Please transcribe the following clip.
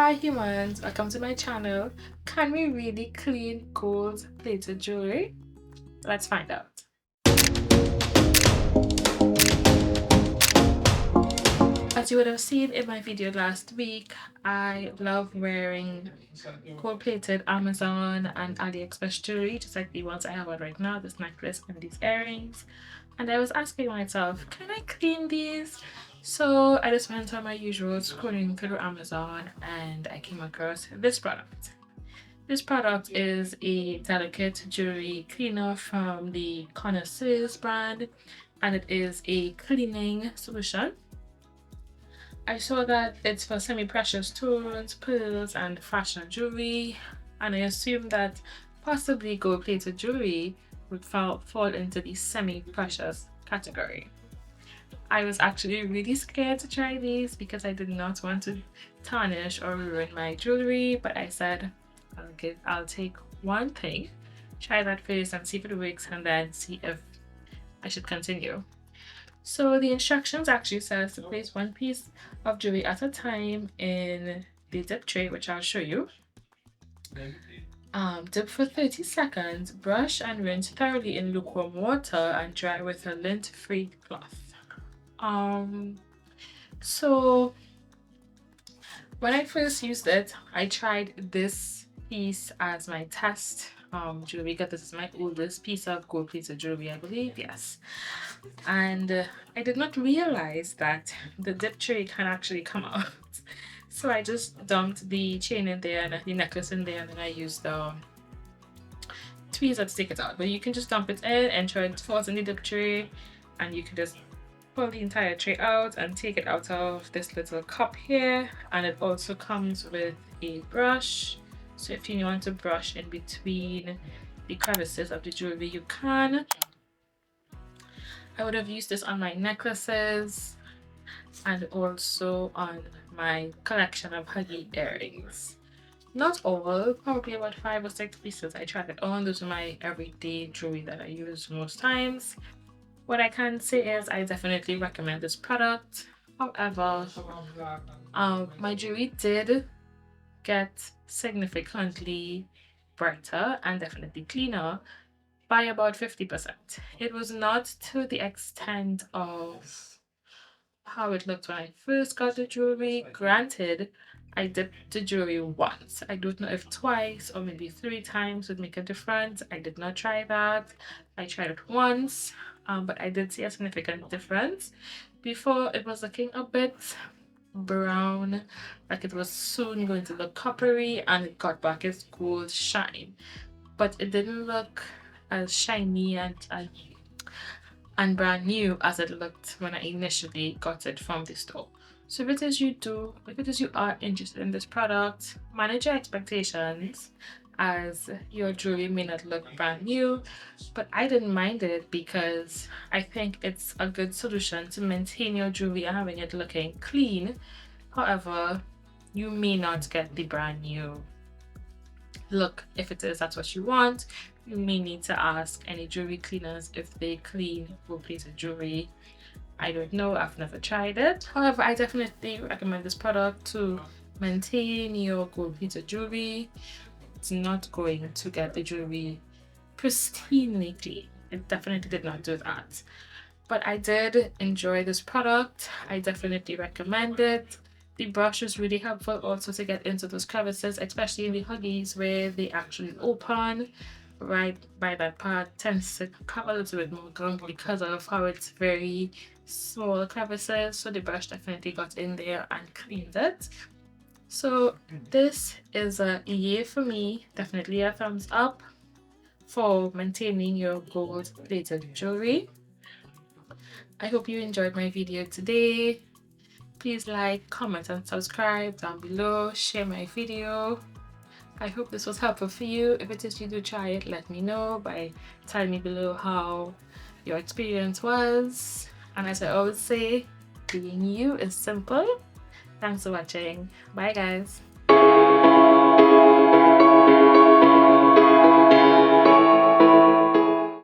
Hi humans, welcome to my channel. Can we really clean gold plated jewelry? Let's find out. As you would have seen in my video last week, I love wearing gold plated Amazon and AliExpress jewelry, just like the ones I have on right now, this necklace and these earrings. And I was asking myself, can I clean these? So I just went on my usual scrolling through Amazon and I came across this product. This product is a delicate jewelry cleaner from the Connoisseurs brand, and it is a cleaning solution. I saw that it's for semi-precious stones, pearls, and fashion jewelry, and I assumed that possibly gold-plated jewelry would fall into the semi-precious category. I was actually really scared to try these because I did not want to tarnish or ruin my jewelry, but I said I'll take one thing, try that first and see if it works, and then see if I should continue. So the instructions actually says to place one piece of jewelry at a time in the dip tray, which I'll show you. Dip for 30 seconds, brush and rinse thoroughly in lukewarm water and dry with a lint-free cloth. So when I first used it, I tried this piece as my test jewelry because this is my oldest piece of gold plated jewelry, I believe. Yes. And I did not realize that the dip tray can actually come out. So I just dumped the chain in there and the necklace in there, and then I used the tweezer to take it out. But you can just dump it in and try to force in the dip tray, and you can just pull the entire tray out and take it out of this little cup here. And it also comes with a brush, so if you want to brush in between the crevices of the jewelry, you can. I would have used this on my necklaces and also on my collection of huggy earrings. Not all, probably about 5 or 6 pieces I tried it on. Those are my everyday jewelry that I use most times. What I can say is I definitely recommend this product. However, my jewelry did get significantly brighter and definitely cleaner by about 50%. It was not to the extent of how it looked when I first got the jewelry. Granted, I dipped the jewelry once. I don't know if twice or maybe 3 times would make a difference. I did not try that. I tried it once, but I did see a significant difference. Before, it was looking a bit brown, like it was soon going to look coppery, and it got back its gold shine, but it didn't look as shiny and brand new as it looked when I initially got it from the store. So if it is you are interested in this product, manage your expectations, as your jewelry may not look brand new, but I didn't mind it because I think it's a good solution to maintain your jewelry and having it looking clean. However, you may not get the brand new look. If that's what you want, you may need to ask any jewelry cleaners if they clean gold plated jewelry. I don't know, I've never tried it. However, I definitely recommend this product to maintain your gold plated jewelry. It's not going to get the jewelry pristinely clean. It definitely did not do that. But I did enjoy this product. I definitely recommend it. The brush is really helpful also to get into those crevices, especially in the huggies where they actually open. Right by that part tends to come a little bit more gunk because of how it's very small crevices. So the brush definitely got in there and cleaned it. So this is a yay for me, definitely a thumbs up for maintaining your gold plated jewelry. I hope you enjoyed my video today. Please like, comment and subscribe down below, share my video. I hope this was helpful for you. If it is, you do try it, let me know by telling me below how your experience was. And as I always say, being you is simple. Thanks for watching. Bye guys.